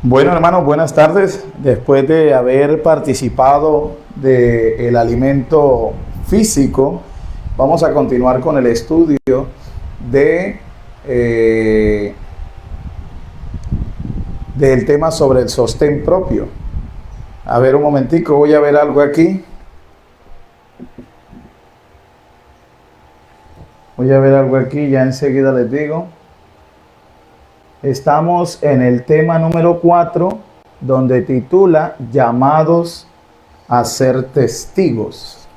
Bueno, hermanos, buenas tardes. Después de haber participado del alimento físico, vamos a continuar con el estudio de, del tema sobre el sostén propio. A ver, un momentico, voy a ver algo aquí. Ya enseguida les digo. Estamos en el tema número 4, donde titula Llamados a ser testigos.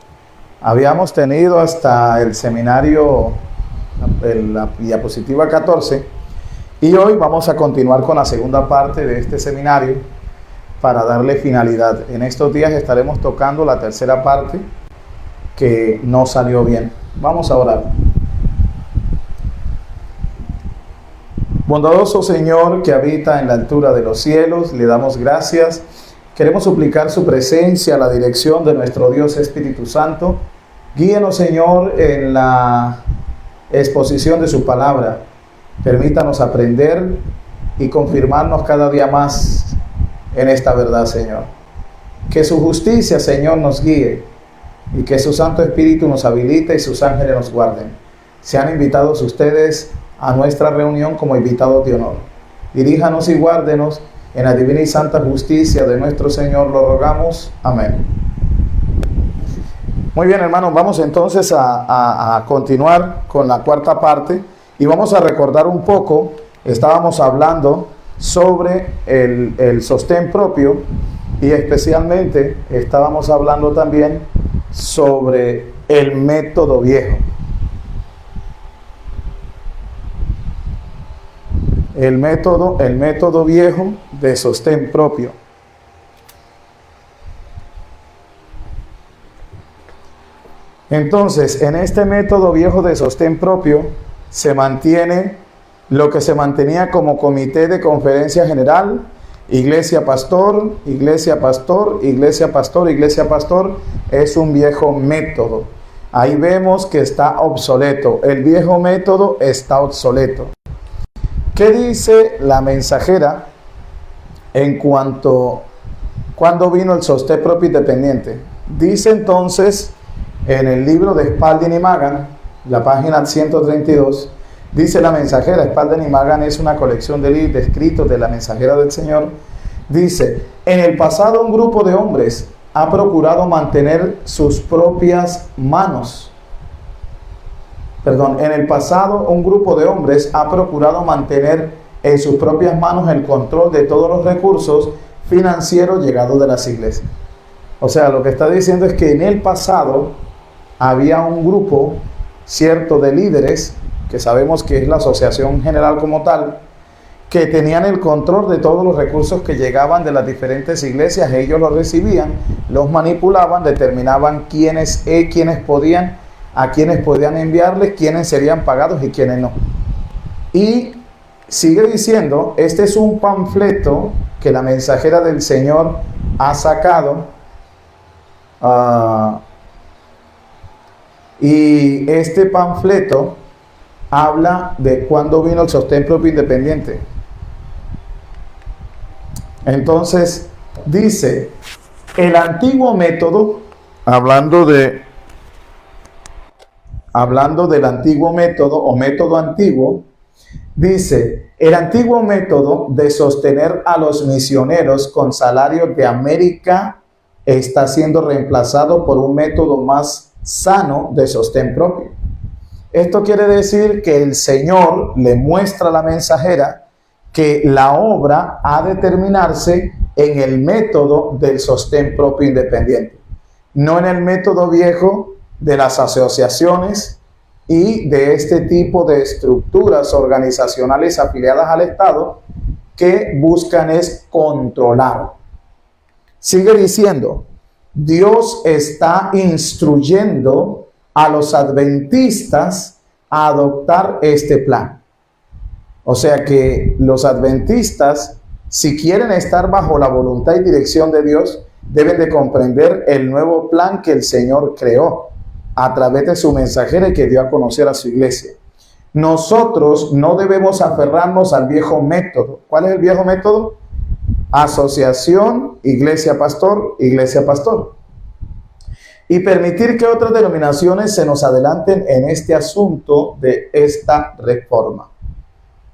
Habíamos tenido hasta el seminario, la diapositiva 14, y hoy vamos a continuar con la segunda parte de este seminario para darle finalidad. En estos días estaremos tocando la tercera parte que no salió bien. Vamos a orar. Bondadoso Señor que habita en la altura de los cielos, le damos gracias. Queremos suplicar su presencia, la dirección de nuestro Dios Espíritu Santo. Guíenos, Señor, en la exposición de su palabra. Permítanos aprender y confirmarnos cada día más en esta verdad, Señor. Que su justicia, Señor, nos guíe y que su Santo Espíritu nos habilite y sus ángeles nos guarden. Sean invitados ustedes a nuestra reunión como invitados de honor. Diríjanos y guárdenos en la divina y santa justicia de nuestro Señor, lo rogamos. Amén. Muy bien, hermanos, vamos entonces a continuar con la cuarta parte y vamos a recordar un poco. Estábamos hablando sobre el sostén propio y especialmente estábamos hablando también sobre el método viejo. El método viejo de sostén propio. Entonces, en este método viejo de sostén propio se mantiene lo que se mantenía como comité de conferencia general, iglesia pastor, iglesia pastor, iglesia pastor, iglesia pastor. Es un viejo método. Ahí vemos que está obsoleto. El viejo método está obsoleto. ¿Qué dice la mensajera en cuanto cuando vino el sostén propio independiente? Dice entonces en el libro de Spalding y Magan, la página 132, dice la mensajera. Spalding y Magan es una colección de escritos de la mensajera del Señor. Dice: en el pasado un grupo de hombres ha procurado mantener sus propias manos. En el pasado un grupo de hombres ha procurado mantener en sus propias manos el control de todos los recursos financieros llegados de las iglesias. O sea, lo que está diciendo es que en el pasado había un grupo, cierto, de líderes, que sabemos que es la asociación general como tal, que tenían el control de todos los recursos que llegaban de las diferentes iglesias. Ellos los recibían, los manipulaban, determinaban a quienes podían enviarles, quiénes serían pagados y quiénes no. Y sigue diciendo, este es un panfleto que la mensajera del Señor ha sacado, y este panfleto habla de cuándo vino el sostén propio independiente. Entonces dice, el antiguo método, hablando del antiguo método o método antiguo, dice: el antiguo método de sostener a los misioneros con salarios de América está siendo reemplazado por un método más sano de sostén propio. Esto quiere decir que el Señor le muestra a la mensajera que la obra ha de terminarse en el método del sostén propio independiente, no en el método viejo de las asociaciones y de este tipo de estructuras organizacionales afiliadas al Estado que buscan es controlar. Sigue diciendo, Dios está instruyendo a los adventistas a adoptar este plan. O sea que los adventistas, si quieren estar bajo la voluntad y dirección de Dios, deben de comprender el nuevo plan que el Señor creó a través de su mensajera y que dio a conocer a su iglesia. Nosotros no debemos aferrarnos al viejo método. ¿Cuál es el viejo método? asociación, iglesia pastor, iglesia pastor. Y permitir que otras denominaciones se nos adelanten en este asunto de esta reforma.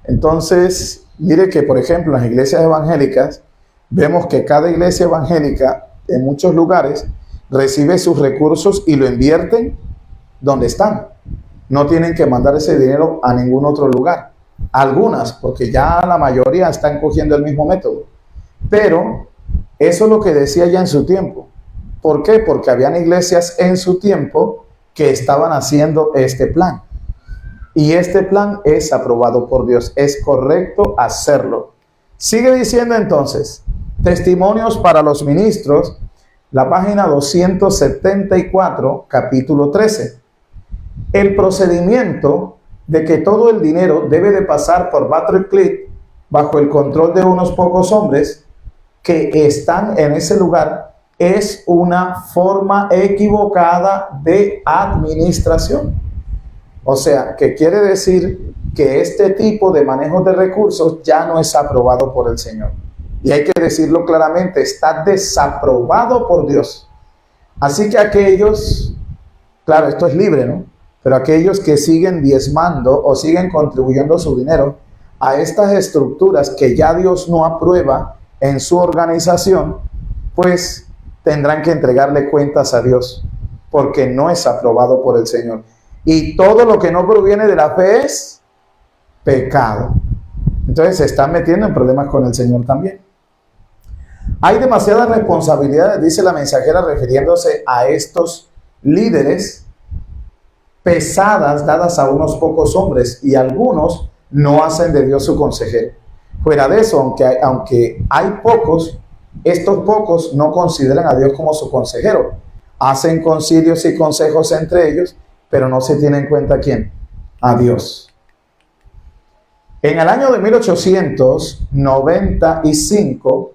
Entonces, mire que, por ejemplo, en las iglesias evangélicas, vemos que cada iglesia evangélica, en muchos lugares, recibe sus recursos y lo invierten donde están. No tienen que mandar ese dinero a ningún otro lugar. Algunas, porque ya la mayoría están cogiendo el mismo método. Pero eso es lo que decía ya en su tiempo. ¿Por qué? Porque habían iglesias en su tiempo que estaban haciendo este plan. Y este plan es aprobado por Dios. Es correcto hacerlo. Sigue diciendo entonces, testimonios para los ministros, la página 274, capítulo 13. El procedimiento de que todo el dinero debe de pasar por Butler Cliff bajo el control de unos pocos hombres que están en ese lugar es una forma equivocada de administración. O sea, que quiere decir que este tipo de manejo de recursos ya no es aprobado por el Señor. Y hay que decirlo claramente, está desaprobado por Dios. Así que aquellos, claro, esto es libre, ¿no? Pero aquellos que siguen diezmando o siguen contribuyendo su dinero a estas estructuras que ya Dios no aprueba en su organización, pues tendrán que entregarle cuentas a Dios, porque no es aprobado por el Señor. Y todo lo que no proviene de la fe es pecado. Entonces se están metiendo en problemas con el Señor también. Hay demasiadas responsabilidades, dice la mensajera, refiriéndose a estos líderes, pesadas dadas a unos pocos hombres, y algunos no hacen de Dios su consejero. Fuera de eso, aunque hay pocos, estos pocos no consideran a Dios como su consejero. Hacen concilios y consejos entre ellos, pero no se tiene en cuenta ¿a quién? A Dios. En el año de 1895,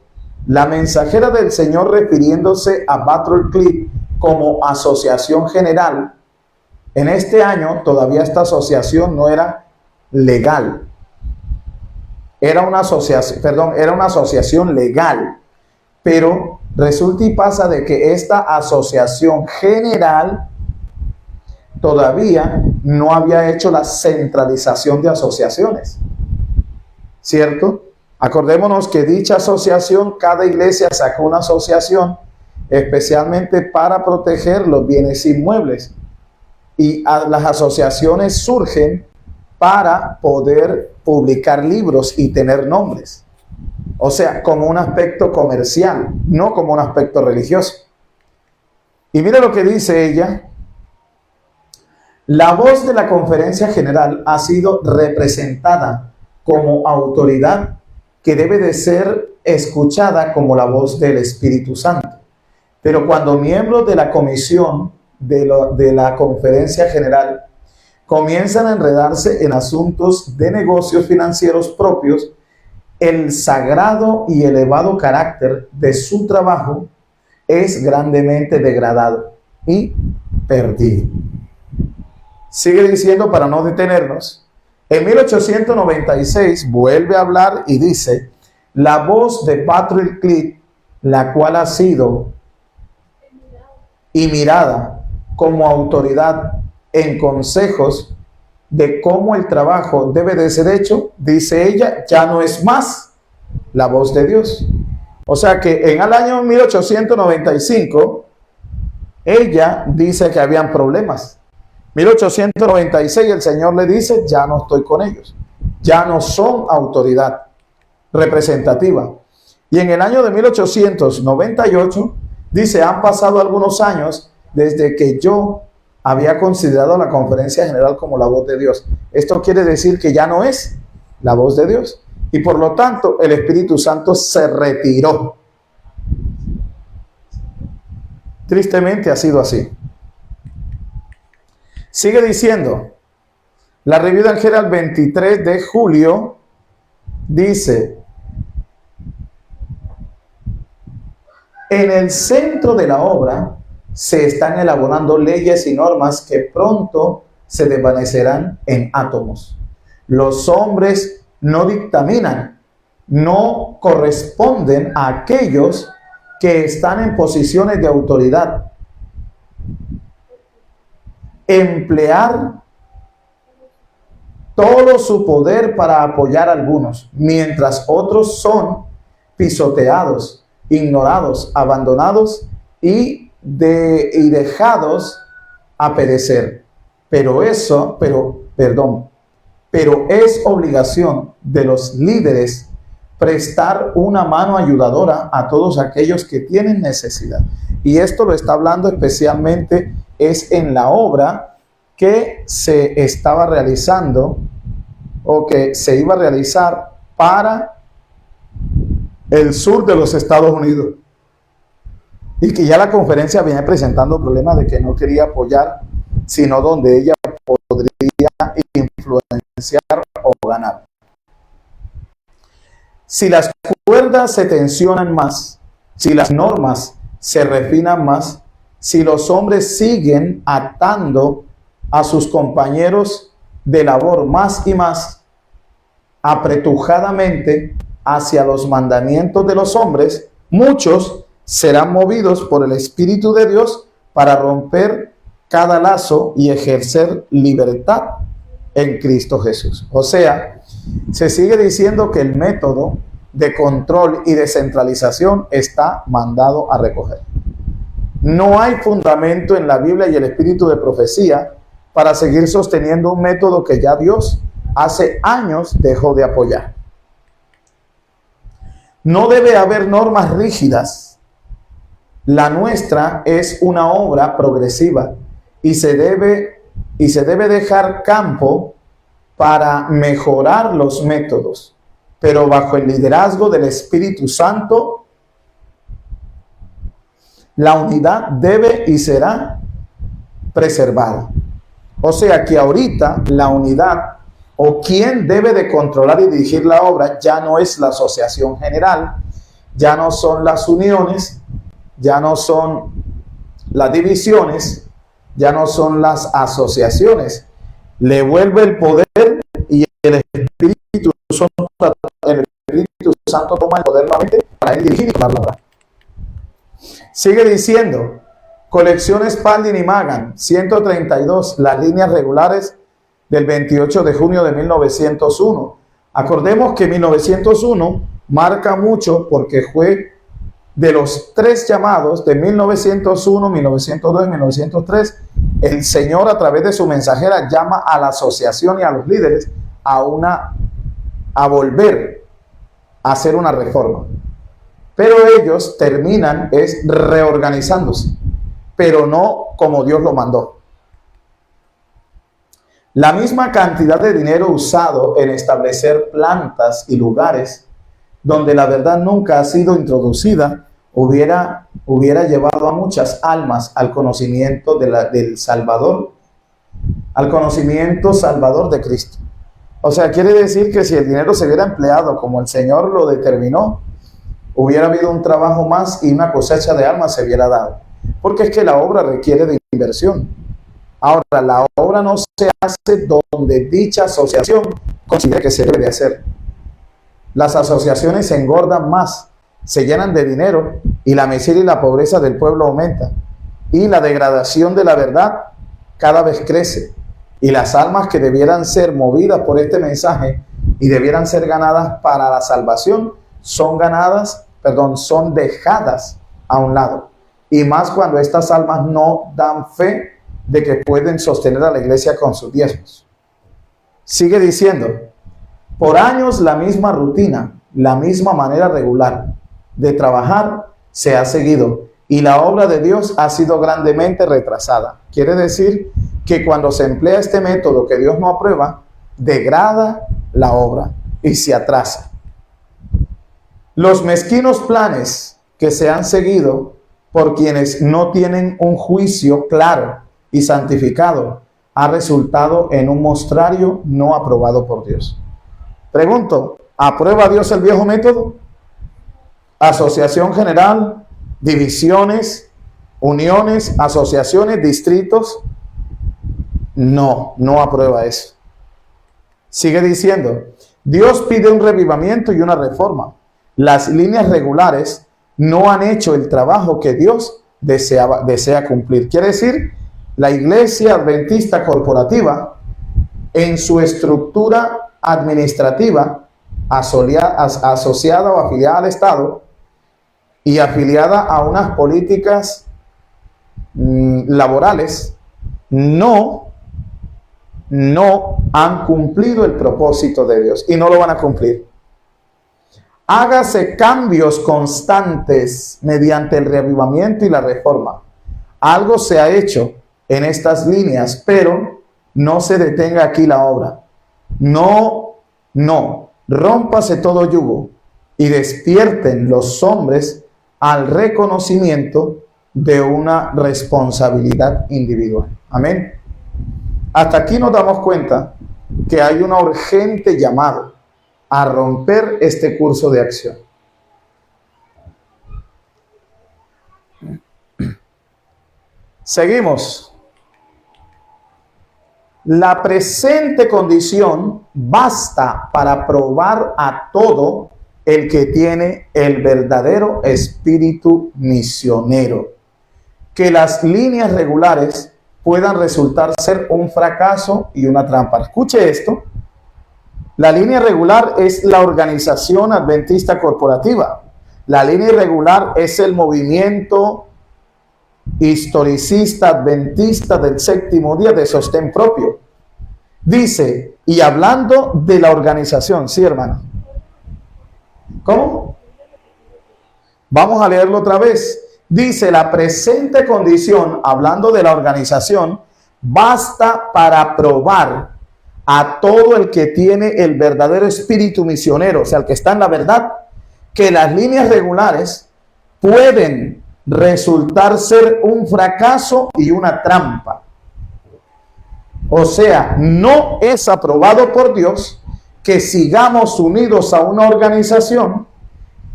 la mensajera del Señor, refiriéndose a Butler Cliff como asociación general, en este año todavía esta asociación no era legal. Era una asociación legal. Pero resulta y pasa de que esta asociación general todavía no había hecho la centralización de asociaciones, ¿cierto? Acordémonos que dicha asociación, cada iglesia sacó una asociación especialmente para proteger los bienes inmuebles. Y las asociaciones surgen para poder publicar libros y tener nombres. O sea, como un aspecto comercial, no como un aspecto religioso. Y mira lo que dice ella. La voz de la conferencia general ha sido representada como autoridad que debe de ser escuchada como la voz del Espíritu Santo. Pero cuando miembros de la comisión de la conferencia general comienzan a enredarse en asuntos de negocios financieros propios, el sagrado y elevado carácter de su trabajo es grandemente degradado y perdido. Sigue diciendo, para no detenernos, en 1896 vuelve a hablar y dice, la voz de Butler Cliff, la cual ha sido y mirada como autoridad en consejos de cómo el trabajo debe de ser hecho, dice ella, ya no es más la voz de Dios. O sea que en el año 1895, ella dice que habían problemas. 1896 el Señor le dice, ya no estoy con ellos. Ya no son autoridad representativa. Y en el año de 1898, dice, han pasado algunos años desde que yo había considerado la conferencia general como la voz de Dios. Esto quiere decir que ya no es la voz de Dios. Y por lo tanto, el Espíritu Santo se retiró. Tristemente ha sido así. Sigue diciendo, la Review del Herald 23 de julio dice, en el centro de la obra se están elaborando leyes y normas que pronto se desvanecerán en átomos. Los hombres no dictaminan, no corresponden a aquellos que están en posiciones de autoridad. Emplear todo su poder para apoyar a algunos, mientras otros son pisoteados, ignorados, abandonados y dejados a perecer. Pero es obligación de los líderes prestar una mano ayudadora a todos aquellos que tienen necesidad. Y esto lo está hablando especialmente es en la obra que se estaba realizando o que se iba a realizar para el sur de los Estados Unidos. Y que ya la conferencia viene presentando problemas de que no quería apoyar, sino donde ella podría influenciar o ganar. Si las cuerdas se tensionan más, si las normas se refinan más, si los hombres siguen atando a sus compañeros de labor más y más apretujadamente hacia los mandamientos de los hombres, muchos serán movidos por el Espíritu de Dios para romper cada lazo y ejercer libertad en Cristo Jesús. O sea, se sigue diciendo que el método de control y descentralización está mandado a recoger. No hay fundamento en la Biblia y el espíritu de profecía para seguir sosteniendo un método que ya Dios hace años dejó de apoyar. No debe haber normas rígidas. La nuestra es una obra progresiva y se debe dejar campo para mejorar los métodos, pero bajo el liderazgo del Espíritu Santo. La unidad debe y será preservada. O sea que ahorita la unidad o quien debe de controlar y dirigir la obra ya no es la asociación general, ya no son las uniones, ya no son las divisiones, ya no son las asociaciones. Le vuelve el poder y el Espíritu Santo toma el poder nuevamente para él dirigir y tomar la obra. Sigue diciendo, colecciones Spalding y Magan, 132, las líneas regulares del 28 de junio de 1901. Acordemos que 1901 marca mucho porque fue de los tres llamados de 1901, 1902 y 1903. El Señor a través de su mensajera llama a la asociación y a los líderes a volver a hacer una reforma. Pero ellos terminan reorganizándose, pero no como Dios lo mandó. La misma cantidad de dinero usado en establecer plantas y lugares donde la verdad nunca ha sido introducida hubiera llevado a muchas almas al conocimiento del Salvador, al conocimiento salvador de Cristo. O sea, quiere decir que si el dinero se hubiera empleado como el Señor lo determinó, hubiera habido un trabajo más y una cosecha de almas se hubiera dado. Porque es que la obra requiere de inversión. Ahora, la obra no se hace donde dicha asociación considere que se debe de hacer. Las asociaciones se engordan más, se llenan de dinero y la miseria y la pobreza del pueblo aumenta. Y la degradación de la verdad cada vez crece. Y las almas que debieran ser movidas por este mensaje y debieran ser ganadas para la salvación, son dejadas a un lado. Y más cuando estas almas no dan fe de que pueden sostener a la iglesia con sus diezmos. Sigue diciendo, por años la misma rutina, la misma manera regular de trabajar se ha seguido y la obra de Dios ha sido grandemente retrasada. Quiere decir que cuando se emplea este método que Dios no aprueba, degrada la obra y se atrasa. Los mezquinos planes que se han seguido por quienes no tienen un juicio claro y santificado ha resultado en un mostrario no aprobado por Dios. Pregunto, ¿aprueba Dios el viejo método? Asociación general, divisiones, uniones, asociaciones, distritos. No aprueba eso. Sigue diciendo, Dios pide un revivamiento y una reforma. Las líneas regulares no han hecho el trabajo que Dios desea cumplir. Quiere decir, la Iglesia Adventista corporativa, en su estructura administrativa, asociada o afiliada al Estado y afiliada a unas políticas laborales, no han cumplido el propósito de Dios y no lo van a cumplir. Hágase cambios constantes mediante el reavivamiento y la reforma. Algo se ha hecho en estas líneas, pero no se detenga aquí la obra. No, rómpase todo yugo y despierten los hombres al reconocimiento de una responsabilidad individual. Amén. Hasta aquí nos damos cuenta que hay una urgente llamada a romper este curso de acción. Seguimos. La presente condición basta para probar a todo el que tiene el verdadero espíritu misionero que las líneas regulares puedan resultar ser un fracaso y una trampa. Escuche esto. La línea regular es la organización adventista corporativa. La línea irregular es el movimiento historicista adventista del séptimo día de sostén propio. Dice, y hablando de la organización, ¿sí, hermano? ¿Cómo? Vamos a leerlo otra vez. Dice, la presente condición, hablando de la organización, basta para probar a todo el que tiene el verdadero espíritu misionero, o sea, el que está en la verdad, que las líneas regulares pueden resultar ser un fracaso y una trampa. O sea, no es aprobado por Dios que sigamos unidos a una organización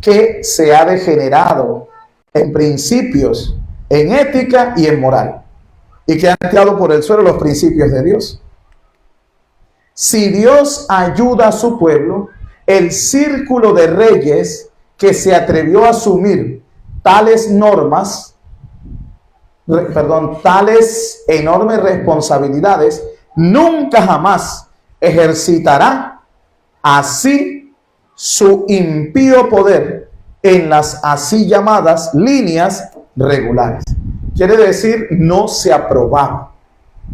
que se ha degenerado en principios, en ética y en moral, y que han tirado por el suelo los principios de Dios. Si Dios ayuda a su pueblo, el círculo de reyes que se atrevió a asumir tales tales enormes responsabilidades, nunca jamás ejercitará así su impío poder en las así llamadas líneas regulares. Quiere decir, no se aprobaba.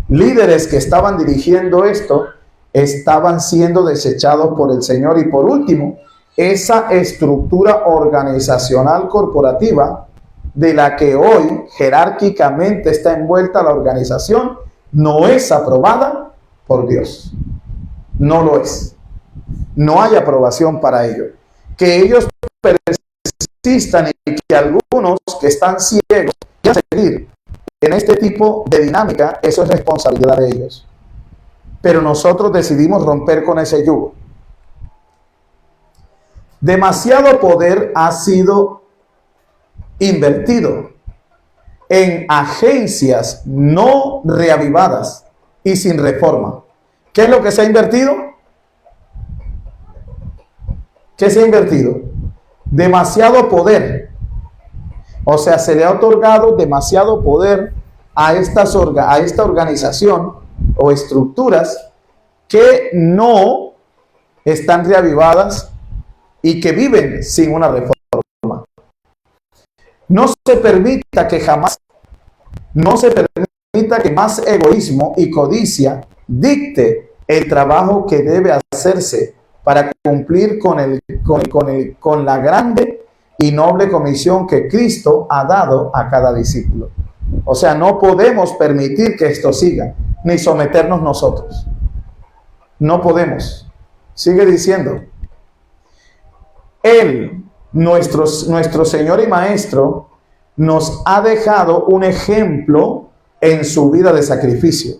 Líderes que estaban dirigiendo esto estaban siendo desechados por el Señor. Y por último, esa estructura organizacional corporativa de la que hoy jerárquicamente está envuelta la organización no es aprobada por Dios. No lo es. No hay aprobación para ello. Que ellos persistan y que algunos que están ciegos quieran seguir en este tipo de dinámica, eso es responsabilidad de ellos. Pero nosotros decidimos romper con ese yugo. Demasiado poder ha sido invertido en agencias no reavivadas y sin reforma. ¿Qué es lo que se ha invertido? ¿Qué se ha invertido? Demasiado poder. O sea, se le ha otorgado demasiado poder a esta organización o estructuras que no están reavivadas y que viven sin una reforma. No se permita que más egoísmo y codicia dicte el trabajo que debe hacerse para cumplir con la grande y noble comisión que Cristo ha dado a cada discípulo. O sea, no podemos permitir que esto siga, ni someternos nosotros. No podemos. Sigue diciendo, Él, nuestro Señor y Maestro, nos ha dejado un ejemplo en su vida de sacrificio,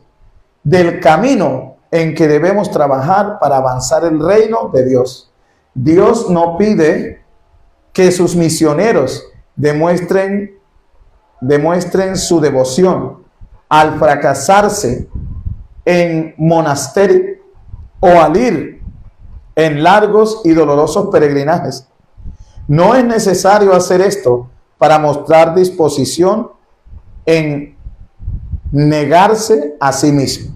del camino en que debemos trabajar para avanzar el reino de Dios. Dios no pide que sus misioneros demuestren su devoción al fracasarse en monasterio o al ir en largos y dolorosos peregrinajes. No es necesario hacer esto para mostrar disposición en negarse a sí mismo.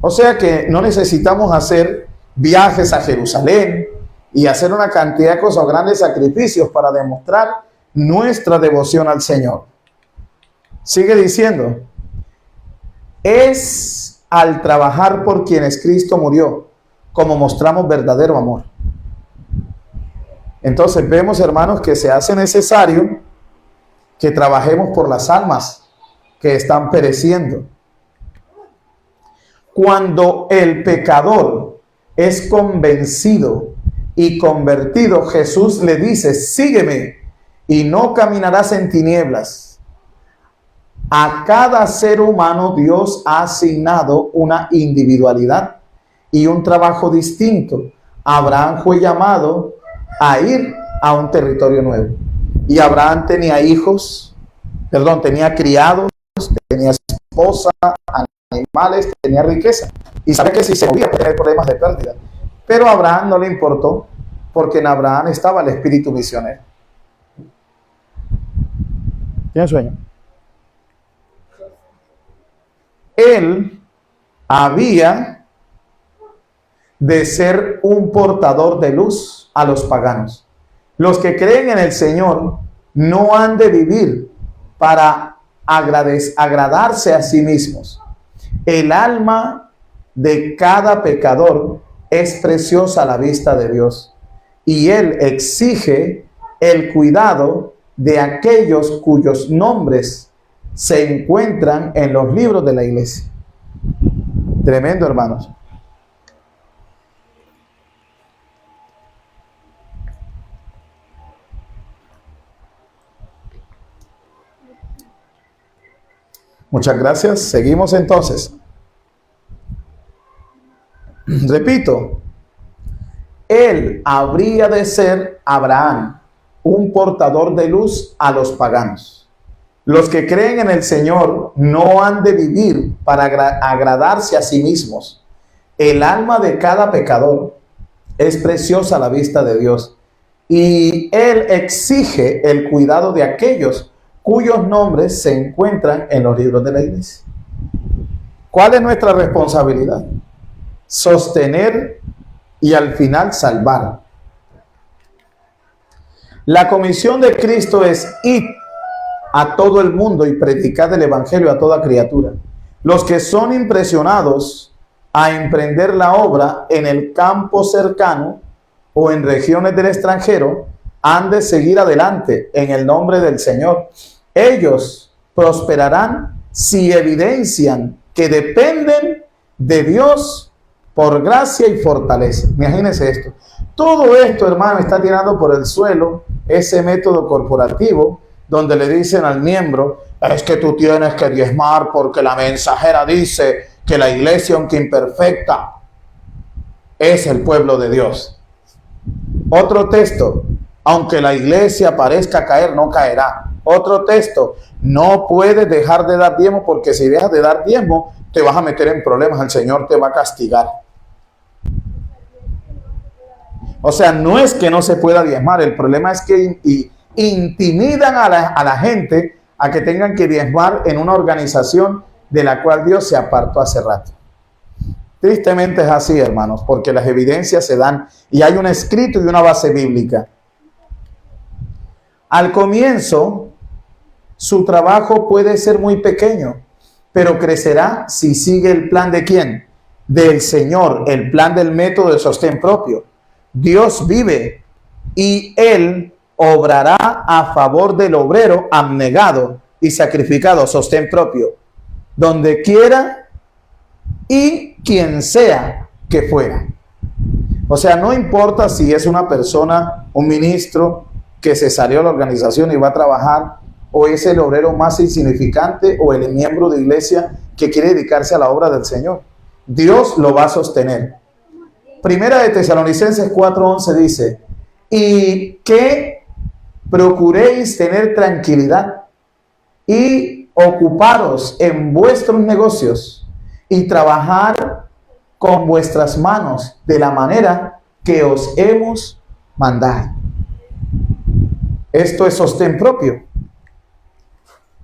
O sea que no necesitamos hacer viajes a Jerusalén y hacer una cantidad de cosas, grandes sacrificios para demostrar nuestra devoción al Señor. Sigue diciendo, es al trabajar por quienes Cristo murió como mostramos verdadero amor. Entonces vemos, hermanos, que se hace necesario que trabajemos por las almas que están pereciendo. Cuando el pecador es convencido y convertido, Jesús le dice, sígueme y no caminarás en tinieblas. A cada ser humano Dios ha asignado una individualidad y un trabajo distinto. Abraham fue llamado a ir a un territorio nuevo. Y Abraham tenía tenía criados, tenía esposa, animales, tenía riqueza. Y sabe que si se movía podía tener problemas de pérdida. Pero a Abraham no le importó, porque en Abraham estaba el espíritu misionero. ¿Tiene sueño? Él había de ser un portador de luz a los paganos. Los que creen en el Señor no han de vivir para agradarse a sí mismos. El alma de cada pecador es preciosa a la vista de Dios, y Él exige el cuidado de aquellos cuyos nombres se encuentran en los libros de la iglesia. Tremendo, hermanos. Muchas gracias. Seguimos entonces. Repito, él habría de ser, Abraham, un portador de luz a los paganos. Los que creen en el Señor no han de vivir para agradarse a sí mismos. El alma de cada pecador es preciosa a la vista de Dios, y Él exige el cuidado de aquellos cuyos nombres se encuentran en los libros de la iglesia. ¿Cuál es nuestra responsabilidad? Sostener y al final salvar. La comisión de Cristo es ir a todo el mundo y predicar el evangelio a toda criatura. Los que son impresionados a emprender la obra en el campo cercano o en regiones del extranjero han de seguir adelante en el nombre del Señor. Ellos prosperarán si evidencian que dependen de Dios por gracia y fortaleza. Imagínense esto. Todo esto, hermano, está tirando por el suelo ese método corporativo donde le dicen al miembro, es que tú tienes que diezmar porque la mensajera dice que la iglesia, aunque imperfecta, es el pueblo de Dios. Otro texto, aunque la iglesia parezca caer, no caerá. Otro texto, no puedes dejar de dar diezmo porque si dejas de dar diezmo, te vas a meter en problemas, el Señor te va a castigar. O sea, no es que no se pueda diezmar, el problema es que intimidan a la gente a que tengan que diezmar en una organización de la cual Dios se apartó hace rato. Tristemente es así, hermanos, porque las evidencias se dan y hay un escrito y una base bíblica. Al comienzo, su trabajo puede ser muy pequeño, pero crecerá si sigue el plan ¿de quién? Del Señor, el plan del método de sostén propio. Dios vive y Él obrará a favor del obrero abnegado y sacrificado, sostén propio, donde quiera y quien sea que fuera. O sea, no importa si es una persona, un ministro que se salió de la organización y va a trabajar, o es el obrero más insignificante o el miembro de iglesia que quiere dedicarse a la obra del Señor. Dios lo va a sostener. Primera de Tesalonicenses 4:11 dice, y que procuréis tener tranquilidad y ocuparos en vuestros negocios y trabajar con vuestras manos de la manera que os hemos mandado. Esto es sostén propio.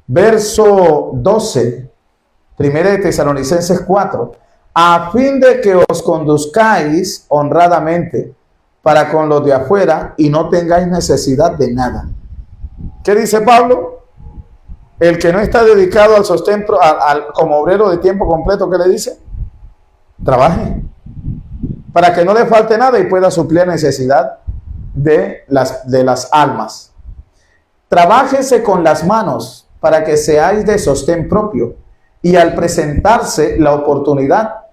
Verso 12, 1 de Tesalonicenses 4, a fin de que os conduzcáis honradamente para con los de afuera y no tengáis necesidad de nada. ¿Qué dice Pablo? El que no está dedicado al sostén como obrero de tiempo completo, ¿qué le dice? Trabaje para que no le falte nada y pueda suplir necesidad de las almas. Trabájese con las manos para que seáis de sostén propio, y al presentarse la oportunidad,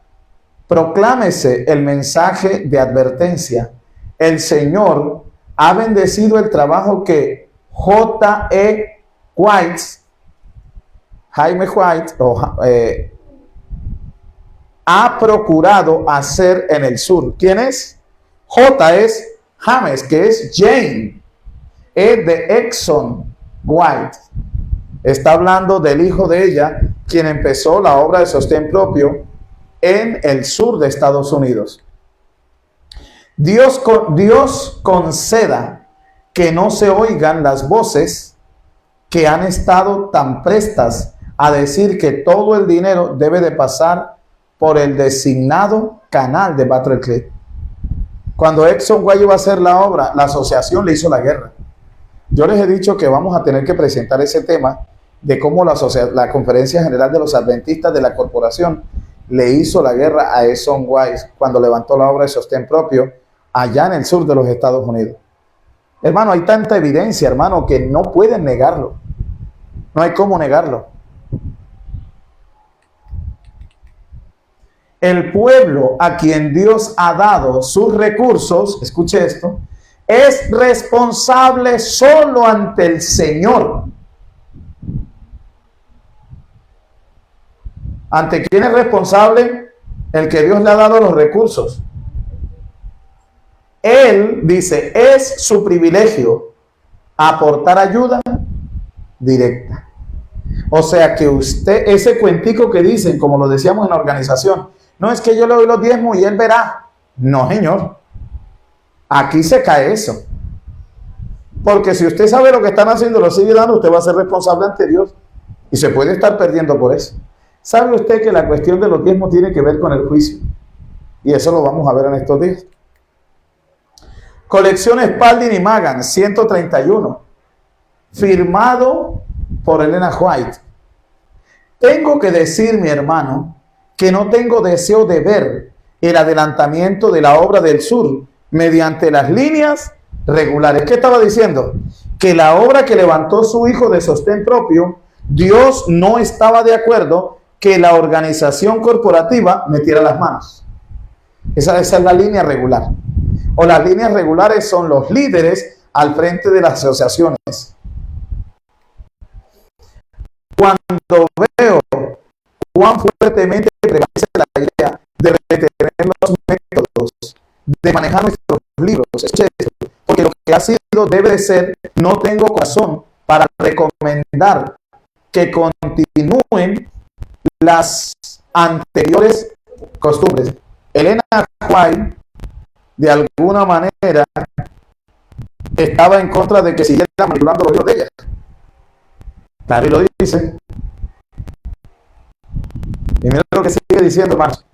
proclámese el mensaje de advertencia. El Señor ha bendecido el trabajo que Jaime White ha procurado hacer en el sur. ¿Quién es? J es James, que es Jane. E de Exxon White. Está hablando del hijo de ella, quien empezó la obra de sostén propio en el sur de Estados Unidos. Dios conceda que no se oigan las voces que han estado tan prestas a decir que todo el dinero debe de pasar por el designado canal de Battle Creek. Cuando Exxon White iba a hacer la obra, la asociación le hizo la guerra. Yo les he dicho que vamos a tener que presentar ese tema de cómo la Conferencia General de los Adventistas de la Corporación le hizo la guerra a Exxon White cuando levantó la obra de sostén propio allá en el sur de los Estados Unidos. Hermano, hay tanta evidencia, hermano, que no pueden negarlo. No hay cómo negarlo. El pueblo a quien Dios ha dado sus recursos, escuche esto, es responsable solo ante el Señor. ¿Ante quién es responsable? El que Dios le ha dado los recursos. Él dice, es su privilegio aportar ayuda directa. O sea que usted, ese cuentico que dicen, como lo decíamos en la organización, no es que yo le doy los diezmos y él verá. No, señor. Aquí se cae eso. Porque si usted sabe lo que están haciendo, lo sigue dando, usted va a ser responsable ante Dios. Y se puede estar perdiendo por eso. ¿Sabe usted que la cuestión de los diezmos tiene que ver con el juicio? Y eso lo vamos a ver en estos días. Colección Spalding y Magan, 131. Firmado por Elena White. Tengo que decir, mi hermano, que no tengo deseo de ver el adelantamiento de la obra del sur mediante las líneas regulares. ¿Qué estaba diciendo? Que la obra que levantó su hijo de sostén propio, Dios no estaba de acuerdo que la organización corporativa metiera las manos. Esa es la línea regular. O las líneas regulares son los líderes al frente de las asociaciones. Cuando veo cuán fuertemente prevalece la idea de retener los métodos, de manejar nuestros libros, porque lo que ha sido debe de ser, no tengo corazón para recomendar que continúen las anteriores costumbres. Elena White, de alguna manera, estaba en contra de que siguiera manipulando los libros de ella. Claro, y lo dice. Y mira lo que sigue diciendo, hermanos.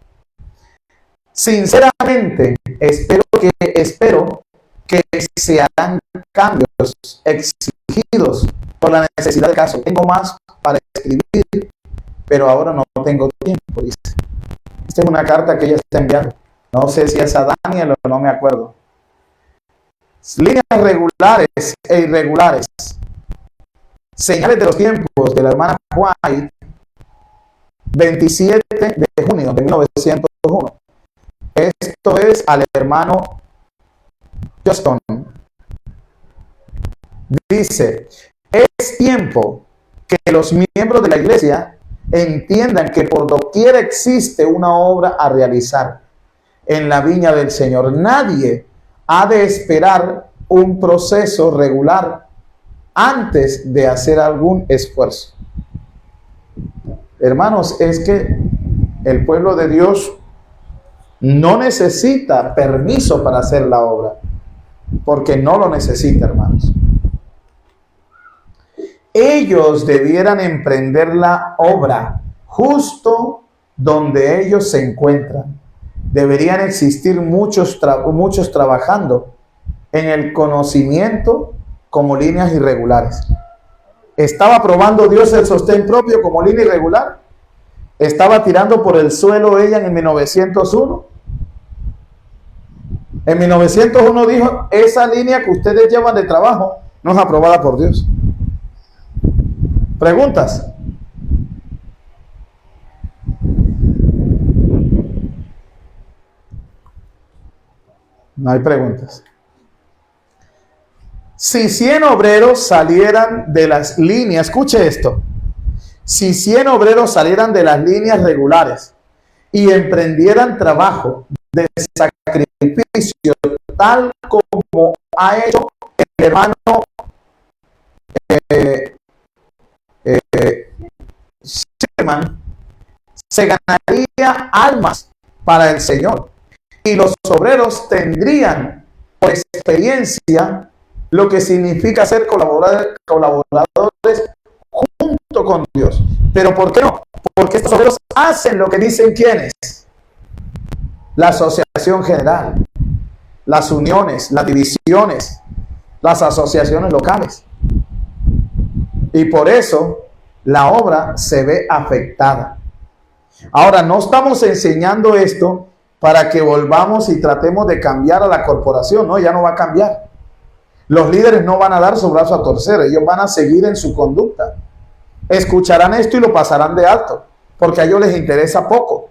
Sinceramente, espero que se hagan cambios exigidos por la necesidad del caso. Tengo más para escribir, pero ahora no tengo tiempo, dice. Esta es una carta que ella está enviando. No sé si es a Daniel o no me acuerdo. Líneas regulares e irregulares. Señales de los tiempos de la hermana White, 27 de junio de 1901. Esto es al hermano Johnston. Dice, es tiempo que los miembros de la iglesia entiendan que por doquier existe una obra a realizar en la viña del Señor. Nadie ha de esperar un proceso regular antes de hacer algún esfuerzo. Hermanos, es que el pueblo de Dios no necesita permiso para hacer la obra, porque no lo necesita, hermanos. Ellos debieran emprender la obra justo donde ellos se encuentran. Deberían existir muchos trabajando en el conocimiento como líneas irregulares. ¿Estaba probando Dios el sostén propio como línea irregular? ¿Estaba tirando por el suelo ella en 1901? En 1901 dijo, esa línea que ustedes llevan de trabajo no es aprobada por Dios. ¿Preguntas? No hay preguntas. Si 100 obreros salieran de las líneas, escuche esto, si 100 obreros salieran de las líneas regulares y emprendieran trabajo de sacrificio tal como ha hecho el hermano Sherman, se ganaría almas para el Señor y los obreros tendrían por experiencia lo que significa ser colaboradores junto con Dios. ¿Pero por qué no? Porque estos obreros hacen lo que dicen ¿quiénes? La asociación general, las uniones, las divisiones, las asociaciones locales. Y por eso la obra se ve afectada. Ahora, no estamos enseñando esto para que volvamos y tratemos de cambiar a la corporación. No, ya no va a cambiar. Los líderes no van a dar su brazo a torcer. Ellos van a seguir en su conducta. Escucharán esto y lo pasarán de alto, porque a ellos les interesa poco.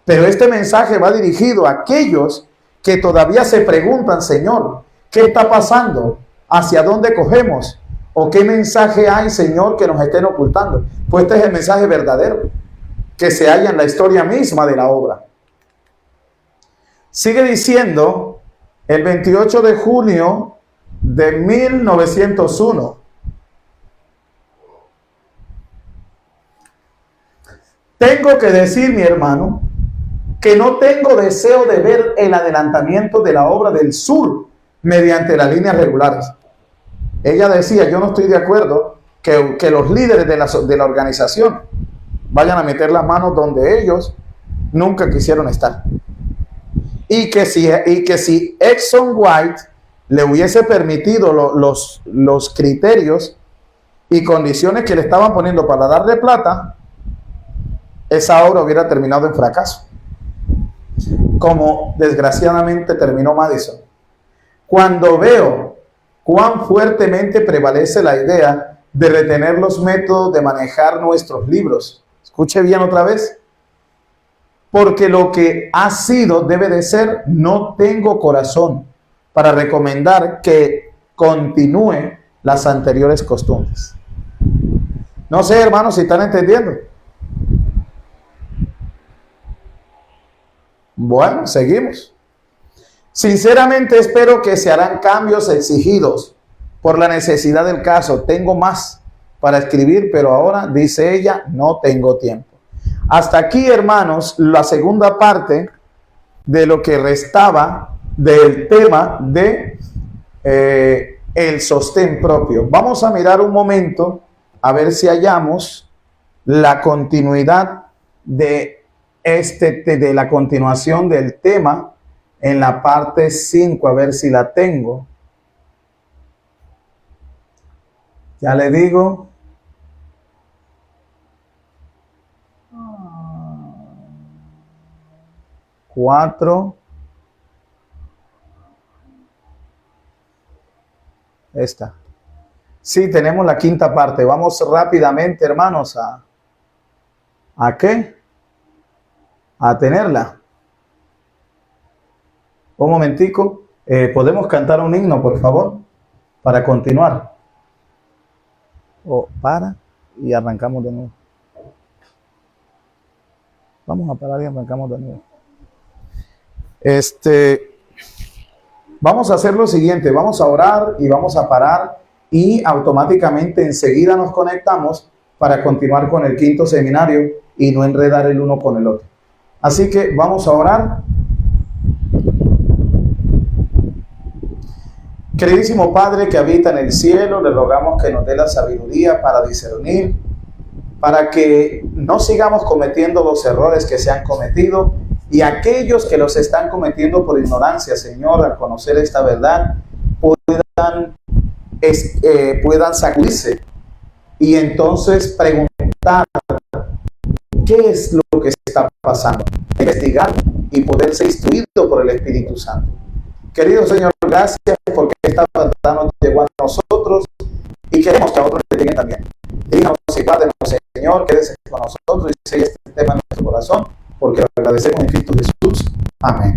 Pero este mensaje va dirigido a aquellos que todavía se preguntan, Señor, ¿qué está pasando? ¿Hacia dónde cogemos? ¿O qué mensaje hay, Señor, que nos estén ocultando? Pues este es el mensaje verdadero que se halla en la historia misma de la obra. Sigue diciendo el 28 de junio de 1901. Tengo que decir, mi hermano, que no tengo deseo de ver el adelantamiento de la obra del sur mediante las líneas regulares. Ella decía, yo no estoy de acuerdo que los líderes de la organización vayan a meter las manos donde ellos nunca quisieron estar. Y que si Exxon White le hubiese permitido los criterios y condiciones que le estaban poniendo para darle plata, esa obra hubiera terminado en fracaso, como desgraciadamente terminó Madison. Cuando veo cuán fuertemente prevalece la idea de retener los métodos de manejar nuestros libros, escuche bien otra vez, porque lo que ha sido debe de ser, no tengo corazón para recomendar que continúe las anteriores costumbres. No sé, hermanos, si están entendiendo. Bueno, seguimos. Sinceramente espero que se harán cambios exigidos por la necesidad del caso. Tengo más para escribir, pero ahora, dice ella, no tengo tiempo. Hasta aquí, hermanos, la segunda parte de lo que restaba del tema de el sostén propio. Vamos a mirar un momento a ver si hallamos la continuidad de la continuación del tema en la parte 5, a ver si la tengo. Ya le digo. Cuatro. Esta. Sí, tenemos la quinta parte. Vamos rápidamente, hermanos, ¿a qué? A tenerla. Un momentico. ¿Podemos cantar un himno, por favor? Para continuar. Y arrancamos de nuevo. Vamos a parar y arrancamos de nuevo. Vamos a hacer lo siguiente. Vamos a orar y vamos a parar y automáticamente enseguida nos conectamos para continuar con el quinto seminario y no enredar el uno con el otro. Así que vamos a orar Queridísimo Padre que habita en el cielo, le rogamos que nos dé la sabiduría para discernir, para que no sigamos cometiendo los errores que se han cometido, y aquellos que los están cometiendo por ignorancia, Señor, al conocer esta verdad, puedan sacudirse y entonces preguntar qué es lo que está pasando, investigar y poder ser instruido por el Espíritu Santo. Querido Señor, gracias porque esta verdad nos llegó a nosotros y queremos que a otros le lleguen también. Díganos y Padre, Señor, quédese con nosotros y sigue este tema en nuestro corazón, porque lo agradecemos en Cristo Jesús. Amén.